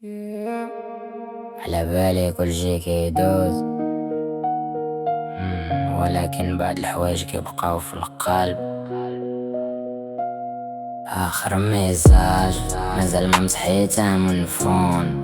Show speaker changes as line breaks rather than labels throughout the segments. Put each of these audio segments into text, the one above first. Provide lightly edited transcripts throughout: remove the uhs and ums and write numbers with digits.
على بالي كل شي كيدوز، ولكن بعد الحوايج كيبقاو في القلب. آخر ميساج مازال ما مسحيته من فون،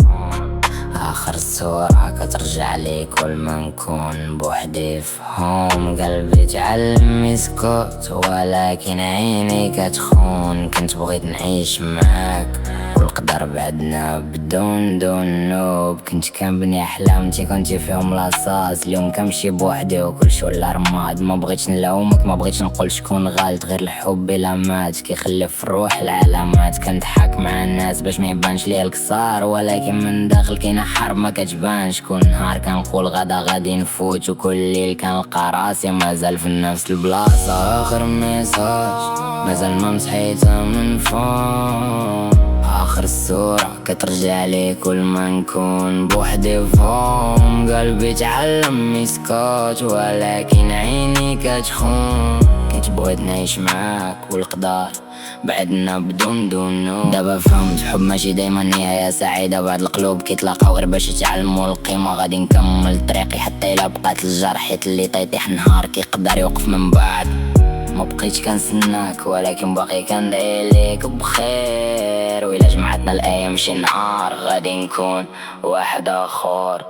آخر صورة كترجع لي كل ما نكون بوحدي في هوم. قلبي تعلم يسكت ولكن عيني كتخون. كنت بغيت نعيش معاك والقدر بعدنا بدون نوب. كنت كنبني احلامتي كنتي فيهم لاصاص. اليوم كنمشي بوحدي وكلشي ولا رماد. ما بغيتش نلومك ما بغيتش نقول شكون غلط، غير الحب الا مات كيخلي في الروح العلامات. كنضحك مع الناس باش ما يبانش ليا الكسار، ولكن من داخل كاينه حرب ما كتبانش. كل نهار كنقول غدا غادي نفوت، وكل ليل كنلقى راسي مازال في نفس البلاصه. اخر ميساج مازال ما مسحيته من فون، آخر الصورة كترجع لي كل ما نكون بوحدي فوم. قلبي تعلم يسكت ولكن عيني كتخون. كنت بغيت نعيش معاك والقدر بعدنا بدون نوب. دابا فهمت حب ماشي دايما نهاية سعيدة، بعد القلوب كيتلاقاو غير باش يتعلموا القيمة. غادي نكمل طريقي حتى إلا بقات الجرح، حيت اللي طيح نهار كيقدر يوقف من بعد. ما بقيتش كنسناك ولكن باقي كندعي ليك بخير، وإلا جمعتنا الأيام شي نهار غادي نكون واحد آخر.